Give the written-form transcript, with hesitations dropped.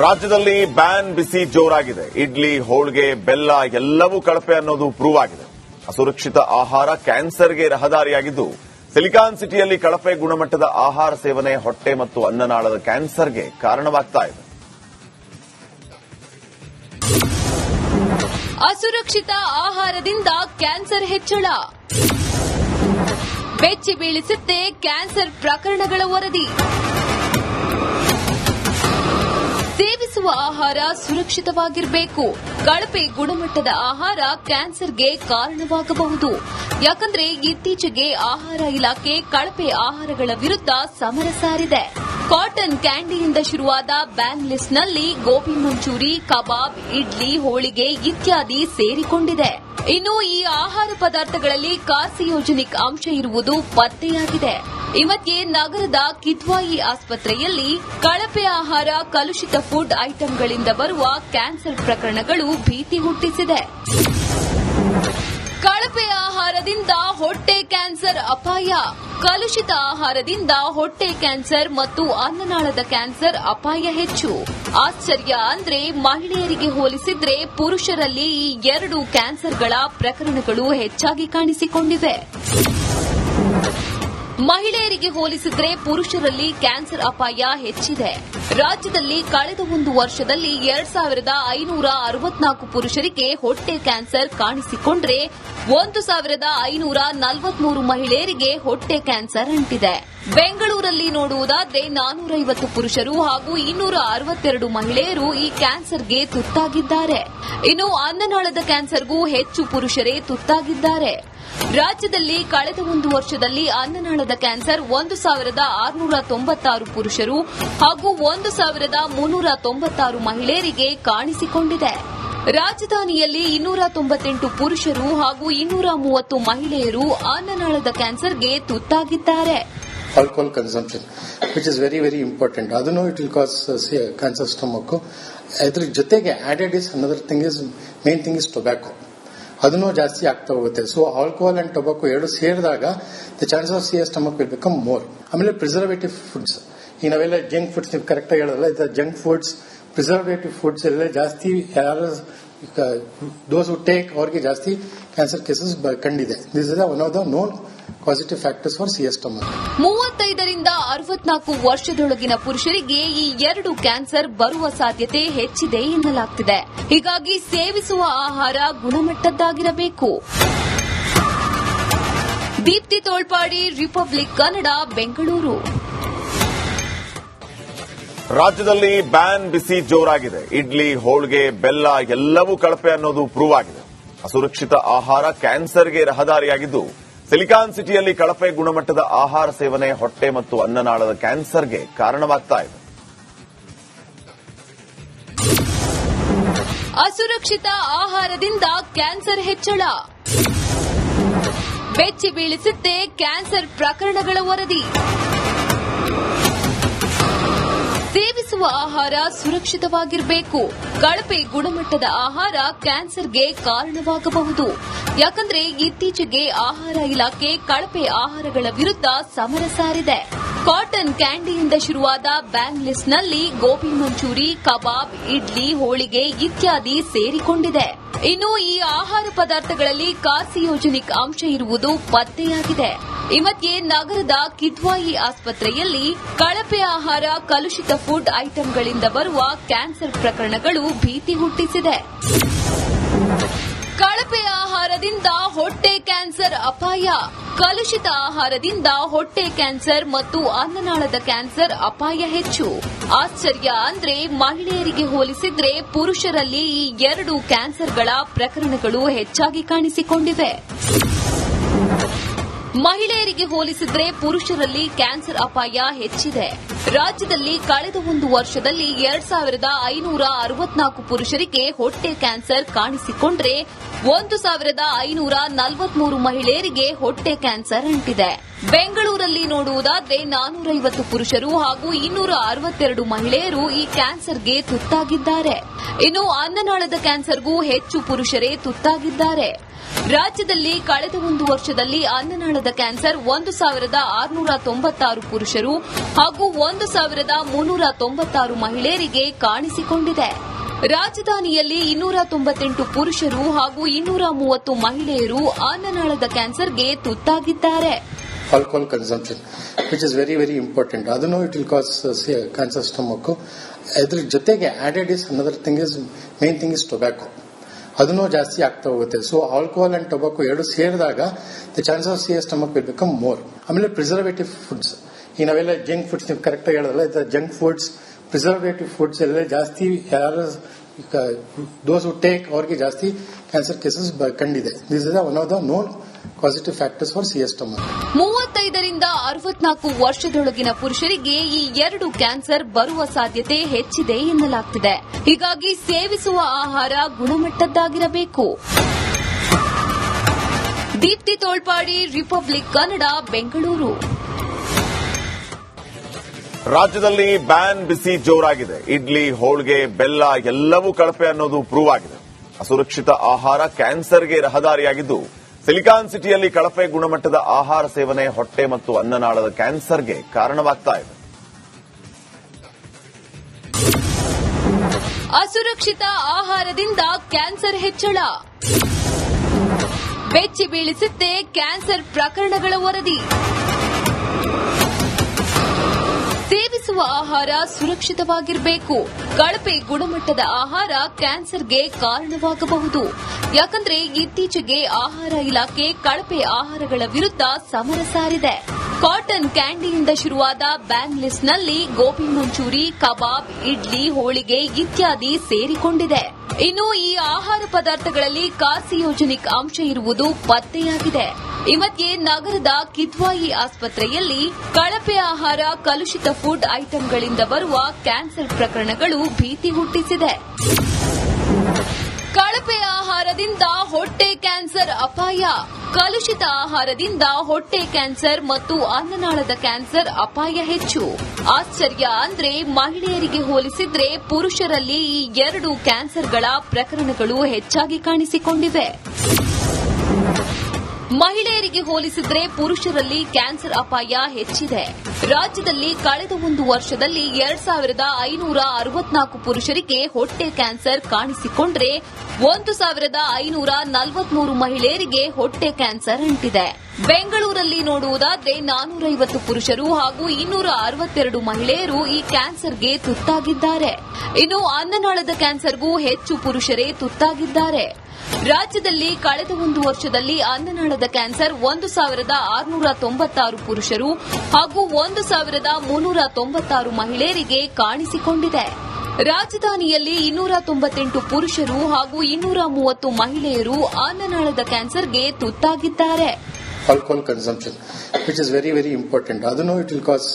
ರಾಜ್ಯದಲ್ಲಿ ಬ್ಯಾನ್ ಬಿಸಿ ಜೋರಾಗಿದೆ. ಇಡ್ಲಿ, ಹೋಳಿಗೆ, ಬೆಲ್ಲ ಎಲ್ಲವೂ ಕಳಪೆ ಅನ್ನೋದು ಪ್ರೂವ್ ಆಗಿದೆ. ಅಸುರಕ್ಷಿತ ಆಹಾರ ಕ್ಯಾನ್ಸರ್ಗೆ ರಹದಾರಿಯಾಗಿದ್ದು, ಸಿಲಿಕಾನ್ ಸಿಟಿಯಲ್ಲಿ ಕಳಪೆ ಗುಣಮಟ್ಟದ ಆಹಾರ ಸೇವನೆ ಹೊಟ್ಟೆ ಮತ್ತು ಅನ್ನನಾಳದ ಕ್ಯಾನ್ಸರ್ಗೆ ಕಾರಣವಾಗ್ತಾ ಇದೆ. ಅಸುರಕ್ಷಿತ ಆಹಾರದಿಂದ ಕ್ಯಾನ್ಸರ್ ಹೆಚ್ಚಳ, ಬೆಚ್ಚಿ ಬೀಳಿಸುತ್ತೆ ಕ್ಯಾನ್ಸರ್ ಪ್ರಕರಣಗಳ ವರದಿ. ಸೇವಿಸುವ ಆಹಾರ ಸುರಕ್ಷಿತವಾಗಿರಬೇಕು. ಕಳಪೆ ಗುಣಮಟ್ಟದ ಆಹಾರ ಕ್ಯಾನ್ಸರ್ಗೆ ಕಾರಣವಾಗಬಹುದು. ಯಾಕಂದ್ರೆ ಇತ್ತೀಚೆಗೆ ಆಹಾರ ಇಲಾಖೆ ಕಳಪೆ ಆಹಾರಗಳ ವಿರುದ್ಧ ಸಮರ ಸಾರಿದೆ. ಕಾಟನ್ ಕ್ಯಾಂಡಿಯಿಂದ ಶುರುವಾದ ಬ್ಯಾನ್ ಲಿಸ್ಟ್ನಲ್ಲಿ ಗೋಬಿ ಮಂಚೂರಿ, ಕಬಾಬ್, ಇಡ್ಲಿ, ಹೋಳಿಗೆ ಇತ್ಯಾದಿ ಸೇರಿಕೊಂಡಿದೆ. ಇನ್ನು ಈ ಆಹಾರ ಪದಾರ್ಥಗಳಲ್ಲಿ ಕಾರ್ಸಿಯೋಜೆನಿಕ್ ಅಂಶ ಇರುವುದು ಪತ್ತೆಯಾಗಿದೆ. ಈ ಮಧ್ಯೆ ನಗರದ ಕಿದ್ವಾಯಿ ಆಸ್ಪತ್ರೆಯಲ್ಲಿ ಕಳಪೆ ಆಹಾರ, ಕಲುಷಿತ ಫುಡ್ ಐಟಂಗಳಿಂದ ಬರುವ ಕ್ಯಾನ್ಸರ್ ಪ್ರಕರಣಗಳು ಭೀತಿ ಹುಟ್ಟಿಸಿದೆ. ಕಳಪೆ ಆಹಾರದಿಂದ ಹೊಟ್ಟೆ ಕ್ಯಾನ್ಸರ್ ಅಪಾಯ. ಕಲುಷಿತ ಆಹಾರದಿಂದ ಹೊಟ್ಟೆ ಕ್ಯಾನ್ಸರ್ ಮತ್ತು ಅನ್ನನಾಳದ ಕ್ಯಾನ್ಸರ್ ಅಪಾಯ ಹೆಚ್ಚು. ಆಶ್ಚರ್ಯ ಅಂದ್ರೆ ಮಹಿಳೆಯರಿಗೆ ಹೋಲಿಸಿದ್ರೆ ಪುರುಷರಲ್ಲಿ ಈ ಎರಡು ಕ್ಯಾನ್ಸರ್ಗಳ ಪ್ರಕರಣಗಳು ಹೆಚ್ಚಾಗಿ ಕಾಣಿಸಿಕೊಂಡಿವೆ. ಮಹಿಳೆಯರಿಗೆ ಹೋಲಿಸಿದ್ರೆ ಪುರುಷರಲ್ಲಿ ಕ್ಯಾನ್ಸರ್ ಅಪಾಯ ಹೆಚ್ಚಿದೆ. ರಾಜ್ಯದಲ್ಲಿ ಕಳೆದ ಒಂದು ವರ್ಷದಲ್ಲಿ 2564 ಪುರುಷರಿಗೆ ಹೊಟ್ಟೆ ಕ್ಯಾನ್ಸರ್ ಕಾಣಿಸಿಕೊಂಡ್ರೆ 1543 ಮಹಿಳೆಯರಿಗೆ ಹೊಟ್ಟೆ ಕ್ಯಾನ್ಸರ್ ಅಂಟಿದೆ. ಬೆಂಗಳೂರಲ್ಲಿ ನೋಡುವುದಾದ್ರೆ 450 ಪುರುಷರು ಹಾಗೂ 262 ಮಹಿಳೆಯರು ಈ ಕ್ಯಾನ್ಸರ್ಗೆ ತುತ್ತಾಗಿದ್ದಾರೆ. ಇನ್ನು ಅನ್ನನಾಳದ ಕ್ಯಾನ್ಸರ್ಗೂ ಹೆಚ್ಚು ಪುರುಷರೇ ತುತ್ತಾಗಿದ್ದಾರೆ. ರಾಜ್ಯದಲ್ಲಿ ಕಳೆದ ಒಂದು ವರ್ಷದಲ್ಲಿ ಅನ್ನನಾಳದ ಕ್ಯಾನ್ಸರ್ 1696 ಪುರುಷರು ಹಾಗೂ 1396 ಮಹಿಳೆಯರಿಗೆ ಕಾಣಿಸಿಕೊಂಡಿದೆ. ರಾಜಧಾನಿಯಲ್ಲಿ 298 ಪುರುಷರು ಹಾಗೂ 230 ಮಹಿಳೆಯರು ಅನ್ನನಾಳದ ಕ್ಯಾನ್ಸರ್ಗೆ ತುತ್ತಾಗಿದ್ದಾರೆ. Alcohol consumption, which is very, very important. Adunu it will cause cancer stomach. Adr jotege added is another thing is main thing is tobacco. ಅದನ್ನು ಜಾಸ್ತಿ ಆಗ್ತಾ ಹೋಗುತ್ತೆ. ಸೊ ಆಲ್ಕೋಹಾಲ್ ಅಂಡ್ ಟೊಬಾಕೋ ಎರಡು ಸೇರಿದಾಗ the chances of CS stomach will become more. ಆಮೇಲೆ preservative foods, ಈ ನಾವೆಲ್ಲ junk foods ನೀವು ಕರೆಕ್ಟ್ ಆಗಿ ಹೇಳಲ್ಲ, ಇದು ಜಂಕ್ ಫುಡ್ಸ್, ಪ್ರಿಸರ್ವೇಟಿವ್ ಫುಡ್ಸ್ ಎಲ್ಲ ಜಾಸ್ತಿ ಯಾರು ದೋಸ್ ವುಡ್ ಟೇಕ್ ಅವ್ರಿಗೆ ಜಾಸ್ತಿ ಕ್ಯಾನ್ಸರ್ ಕೇಸಸ್ ಕಂಡಿದೆ. This is one of the known positive factors for CS stomach. 35 ರಿಂದ 64 ವರ್ಷದೊಳಗಿನ ಪುರುಷರಿಗೆ ಈ ಎರಡು ಕ್ಯಾನ್ಸರ್ ಬರುವ ಸಾಧ್ಯತೆ ಹೆಚ್ಚಿದೆ ಎನ್ನಲಾಗ್ತಿದೆ. ಹೀಗಾಗಿ ಸೇವಿಸುವ ಆಹಾರ ಗುಣಮಟ್ಟದ್ದಾಗಿರಬೇಕು. ದೀಪ್ತಿ ತೋಳ್ಪಾಡಿ, ರಿಪಬ್ಲಿಕ್ ಕನ್ನಡ, ಬೆಂಗಳೂರು. ರಾಜ್ಯದಲ್ಲಿ ಬ್ಯಾನ್ ಬಿಸಿ ಜೋರಾಗಿದೆ. ಇಡ್ಲಿ, ಹೋಳಿಗೆ, ಬೆಲ್ಲ ಎಲ್ಲವೂ ಕಳಪೆ ಅನ್ನೋದು ಪ್ರೂವ್ ಆಗಿದೆ. ಅಸುರಕ್ಷಿತ ಆಹಾರ ಕ್ಯಾನ್ಸರ್ಗೆ ರಹದಾರಿಯಾಗಿದ್ದು, ಸಿಲಿಕಾನ್ ಸಿಟಿಯಲ್ಲಿ ಕಳಪೆ ಗುಣಮಟ್ಟದ ಆಹಾರ ಸೇವನೆ ಹೊಟ್ಟೆ ಮತ್ತು ಅನ್ನನಾಳದ ಕ್ಯಾನ್ಸರ್ಗೆ ಕಾರಣವಾಗ್ತಾ ಇದೆ. ಅಸುರಕ್ಷಿತ ಆಹಾರದಿಂದ ಕ್ಯಾನ್ಸರ್ ಹೆಚ್ಚಳ, ಬೆಚ್ಚಿ ಬೀಳಿಸುತ್ತೆ ಕ್ಯಾನ್ಸರ್ ಪ್ರಕರಣಗಳ ವರದಿ. ಸೇವಿಸುವ ಆಹಾರ ಸುರಕ್ಷಿತವಾಗಿರಬೇಕು. ಕಳಪೆ ಗುಣಮಟ್ಟದ ಆಹಾರ ಕ್ಯಾನ್ಸರ್ಗೆ ಕಾರಣವಾಗಬಹುದು. ಯಾಕಂದ್ರೆ ಇತ್ತೀಚೆಗೆ ಆಹಾರ ಇಲಾಖೆ ಕಳಪೆ ಆಹಾರಗಳ ವಿರುದ್ಧ ಸಮರ ಸಾರಿದೆ. ಕಾಟನ್ ಕ್ಯಾಂಡಿಯಿಂದ ಶುರುವಾದ ಬ್ಯಾನ್ ಲಿಸ್ಟ್ನಲ್ಲಿ ಗೋಬಿ ಮಂಚೂರಿ, ಕಬಾಬ್, ಇಡ್ಲಿ, ಹೋಳಿಗೆ ಇತ್ಯಾದಿ ಸೇರಿಕೊಂಡಿದೆ. ಇನ್ನು ಈ ಆಹಾರ ಪದಾರ್ಥಗಳಲ್ಲಿ ಕಾರ್ಸಿಯೋಜೆನಿಕ್ ಅಂಶ ಇರುವುದು ಪತ್ತೆಯಾಗಿದೆ. ಈ ಮಧ್ಯೆ ನಗರದ ಕಿದ್ವಾಯಿ ಆಸ್ಪತ್ರೆಯಲ್ಲಿ ಕಳಪೆ ಆಹಾರ, ಕಲುಷಿತ ಫುಡ್ ಐಟಂಗಳಿಂದ ಬರುವ ಕ್ಯಾನ್ಸರ್ ಪ್ರಕರಣಗಳು ಭೀತಿ ಹುಟ್ಟಿಸಿದೆ. ಕಳಪೆ ಆಹಾರದಿಂದ ಹೊಟ್ಟೆ ಕ್ಯಾನ್ಸರ್ ಅಪಾಯ. ಕಲುಷಿತ ಆಹಾರದಿಂದ ಹೊಟ್ಟೆ ಕ್ಯಾನ್ಸರ್ ಮತ್ತು ಅನ್ನನಾಳದ ಕ್ಯಾನ್ಸರ್ ಅಪಾಯ ಹೆಚ್ಚು. ಆಶ್ಚರ್ಯ ಅಂದ್ರೆ ಮಹಿಳೆಯರಿಗೆ ಹೋಲಿಸಿದ್ರೆ ಪುರುಷರಲ್ಲಿ ಈ ಎರಡು ಕ್ಯಾನ್ಸರ್ಗಳ ಪ್ರಕರಣಗಳು ಹೆಚ್ಚಾಗಿ ಕಾಣಿಸಿಕೊಂಡಿವೆ. ಮಹಿಳೆಯರಿಗೆ ಹೋಲಿಸಿದ್ರೆ ಪುರುಷರಲ್ಲಿ ಕ್ಯಾನ್ಸರ್ ಅಪಾಯ ಹೆಚ್ಚಿದೆ. ರಾಜ್ಯದಲ್ಲಿ ಕಳೆದ ಒಂದು ವರ್ಷದಲ್ಲಿ 2564 ಪುರುಷರಿಗೆ ಹೊಟ್ಟೆ ಕ್ಯಾನ್ಸರ್ ಕಾಣಿಸಿಕೊಂಡ್ರೆ 1543 ಮಹಿಳೆಯರಿಗೆ ಹೊಟ್ಟೆ ಕ್ಯಾನ್ಸರ್ ಅಂಟಿದೆ. ಬೆಂಗಳೂರಲ್ಲಿ ನೋಡುವುದಾದ್ರೆ 450 ಪುರುಷರು ಹಾಗೂ 262 ಮಹಿಳೆಯರು ಈ ಕ್ಯಾನ್ಸರ್ಗೆ ತುತ್ತಾಗಿದ್ದಾರೆ. ಇನ್ನು ಅನ್ನನಾಳದ ಕ್ಯಾನ್ಸರ್ಗೂ ಹೆಚ್ಚು ಪುರುಷರೇ ತುತ್ತಾಗಿದ್ದಾರೆ. ರಾಜ್ಯದಲ್ಲಿ ಕಳೆದ ಒಂದು ವರ್ಷದಲ್ಲಿ ಅನ್ನನಾಳದ ಕ್ಯಾನ್ಸರ್ 1,696 ಪುರುಷರು ಹಾಗೂ 1,396 ಮಹಿಳೆಯರಿಗೆ ಕಾಣಿಸಿಕೊಂಡಿದೆ. ರಾಜಧಾನಿಯಲ್ಲಿ 298 ಪುರುಷರು ಹಾಗೂ 230 ಮಹಿಳೆಯರು ಅನ್ನನಾಳದ ಕ್ಯಾನ್ಸರ್ಗೆ ತುತ್ತಾಗಿದ್ದಾರೆ. Alcohol consumption which is very very important. ಅದನ್ನು it will cause cancer stomach. ಅದ್ರ ಜೊತೆಗೆ added is another thing is main thing is tobacco. ಅದನ್ನು ಜಾಸ್ತಿ ಆಗ್ತಾ ಹೋಗುತ್ತೆ. ಸೊ ಆಲ್ಕೋಹಾಲ್ ಅಂಡ್ ಟೊಬ್ಯಾಕೊ ಎರಡು ಸೇರಿದಾಗ the chance of CS stomach will become more. ಆಮೇಲೆ ಪ್ರಿಸರ್ವೇಟಿವ್ ಫುಡ್ಸ್, ಈ ನಾವೆಲ್ಲ ಜಂಕ್ ಫುಡ್ಸ್ ನೀವು ಕರೆಕ್ಟ್ ಆಗಿ ಹೇಳೋದಲ್ಲ, ಜಂಕ್ ಫುಡ್ಸ್ ಪ್ರಿಸರ್ವೇಟಿವ್ ಫುಡ್ಸ್ ಎಲ್ಲ ಜಾಸ್ತಿ ಯಾರು ದೋಸ್ ಹು ಟೇಕ್ ಅವ್ರಿಗೆ ಜಾಸ್ತಿ ಕ್ಯಾನ್ಸರ್ ಕೇಸಸ್ ಕಂಡಿದೆ. This is one of the known positive factors for CS stomach. 35 ರಿಂದ 64 ವರ್ಷದೊಳಗಿನ ಪುರುಷರಿಗೆ ಈ ಎರಡು ಕ್ಯಾನ್ಸರ್ ಬರುವ ಸಾಧ್ಯತೆ ಹೆಚ್ಚಿದೆ ಎನ್ನಲಾಗ್ತಿದೆ. ಹೀಗಾಗಿ ಸೇವಿಸುವ ಆಹಾರ ಗುಣಮಟ್ಟದ್ದಾಗಿರಬೇಕು. ದೀಪ್ತಿ ತೋಳ್ಪಾಡಿ, ರಿಪಬ್ಲಿಕ್ ಕನ್ನಡ, ಬೆಂಗಳೂರು. ರಾಜ್ಯದಲ್ಲಿ ಬ್ಯಾನ್ ಬಿಸಿ ಜೋರಾಗಿದೆ. ಇಡ್ಲಿ, ಹೋಳಿಗೆ, ಬೆಲ್ಲ ಎಲ್ಲವೂ ಕಳಪೆ ಅನ್ನೋದು ಪ್ರೂವ್ ಆಗಿದೆ. ಅಸುರಕ್ಷಿತ ಆಹಾರ ಕ್ಯಾನ್ಸರ್ಗೆ ರಹದಾರಿಯಾಗಿದ್ದು, ಸಿಲಿಕಾನ್ ಸಿಟಿಯಲ್ಲಿ ಕಳಪೆ ಗುಣಮಟ್ಟದ ಆಹಾರ ಸೇವನೆ ಹೊಟ್ಟೆ ಮತ್ತು ಅನ್ನನಾಳದ ಕ್ಯಾನ್ಸರ್ಗೆ ಕಾರಣವಾಗ್ತಾ ಇದೆ. ಅಸುರಕ್ಷಿತ ಆಹಾರದಿಂದ ಕ್ಯಾನ್ಸರ್ ಹೆಚ್ಚಳ, ಬೆಚ್ಚಿ ಬೀಳಿಸುತ್ತೆ ಕ್ಯಾನ್ಸರ್ ಪ್ರಕರಣಗಳ ವರದಿ. ಸೇವಿಸುವ ಆಹಾರ ಸುರಕ್ಷಿತವಾಗಿರಬೇಕು. ಕಳಪೆ ಗುಣಮಟ್ಟದ ಆಹಾರ ಕ್ಯಾನ್ಸರ್ಗೆ ಕಾರಣವಾಗಬಹುದು. ಯಾಕಂದ್ರೆ ಇತ್ತೀಚೆಗೆ ಆಹಾರ ಇಲಾಖೆ ಕಳಪೆ ಆಹಾರಗಳ ವಿರುದ್ಧ ಸಮರ ಸಾರಿದೆ. ಕಾಟನ್ ಕ್ಯಾಂಡಿಯಿಂದ ಶುರುವಾದ ಬ್ಯಾನ್ ಲಿಸ್ಟ್ನಲ್ಲಿ ಗೋಬಿ ಮಂಚೂರಿ, ಕಬಾಬ್, ಇಡ್ಲಿ, ಹೋಳಿಗೆ ಇತ್ಯಾದಿ ಸೇರಿಕೊಂಡಿದೆ. ಇನ್ನು ಈ ಆಹಾರ ಪದಾರ್ಥಗಳಲ್ಲಿ ಕಾರ್ಸಿಯೋಜೆನಿಕ್ ಅಂಶ ಇರುವುದು ಪತ್ತೆಯಾಗಿದೆ. ಈ ಮಧ್ಯೆ ನಗರದ ಕಿದ್ವಾಯಿ ಆಸ್ಪತ್ರೆಯಲ್ಲಿ ಕಳಪೆ ಆಹಾರ, ಕಲುಷಿತ ಫುಡ್ ಐಟಂಗಳಿಂದ ಬರುವ ಕ್ಯಾನ್ಸರ್ ಪ್ರಕರಣಗಳು ಭೀತಿ ಹುಟ್ಟಿಸಿದೆ. ಕಳಪೆ ಆಹಾರದಿಂದ ಹೊಟ್ಟೆ ಕ್ಯಾನ್ಸರ್ ಅಪಾಯ. ಕಲುಷಿತ ಆಹಾರದಿಂದ ಹೊಟ್ಟೆ ಕ್ಯಾನ್ಸರ್ ಮತ್ತು ಅನ್ನನಾಳದ ಕ್ಯಾನ್ಸರ್ ಅಪಾಯ ಹೆಚ್ಚು. ಆಶ್ಚರ್ಯ ಅಂದ್ರೆ ಮಹಿಳೆಯರಿಗೆ ಹೋಲಿಸಿದ್ರೆ ಪುರುಷರಲ್ಲಿ ಈ ಎರಡು ಕ್ಯಾನ್ಸರ್ಗಳ ಪ್ರಕರಣಗಳು ಹೆಚ್ಚಾಗಿ ಕಾಣಿಸಿಕೊಂಡಿವೆ. ಮಹಿಳೆಯರಿಗೆ ಹೋಲಿಸಿದ್ರೆ ಪುರುಷರಲ್ಲಿ ಕ್ಯಾನ್ಸರ್ ಅಪಾಯ ಹೆಚ್ಚಿದೆ. ರಾಜ್ಯದಲ್ಲಿ ಕಳೆದ ಒಂದು ವರ್ಷದಲ್ಲಿ 2,564 ಪುರುಷರಿಗೆ ಹೊಟ್ಟೆ ಕ್ಯಾನ್ಸರ್ ಕಾಣಿಸಿಕೊಂಡ್ರೆ 1,543 ಮಹಿಳೆಯರಿಗೆ ಹೊಟ್ಟೆ ಕ್ಯಾನ್ಸರ್ ಅಂಟಿದೆ. ಬೆಂಗಳೂರಲ್ಲಿ ನೋಡುವುದಾದ್ರೆ 450 ಪುರುಷರು ಹಾಗೂ 262 ಮಹಿಳೆಯರು ಈ ಕ್ಯಾನ್ಸರ್ಗೆ ತುತ್ತಾಗಿದ್ದಾರೆ. ಇನ್ನು ಅನ್ನನಾಳದ ಕ್ಯಾನ್ಸರ್ಗೂ ಹೆಚ್ಚು ಪುರುಷರೇ ತುತ್ತಾಗಿದ್ದಾರೆ. ರಾಜ್ಯದಲ್ಲಿ ಕಳೆದ ಒಂದು ವರ್ಷದಲ್ಲಿ ಅನ್ನನಾಳದ ಕ್ಯಾನ್ಸರ್ 1,696 ಪುರುಷರು ಹಾಗೂ 1,396 ಮಹಿಳೆಯರಿಗೆ ಕಾಣಿಸಿಕೊಂಡಿದೆ. ರಾಜಧಾನಿಯಲ್ಲಿ 298 ಪುರುಷರು ಹಾಗೂ 230 ಮಹಿಳೆಯರು ಅನ್ನನಾಳದ ಕ್ಯಾನ್ಸರ್ಗೆ ತುತ್ತಾಗಿದ್ದಾರೆ. Alcohol consumption which is very very important. ಅದನ್ನು ಇಟ್ ವಿಲ್ ಕಾಸ್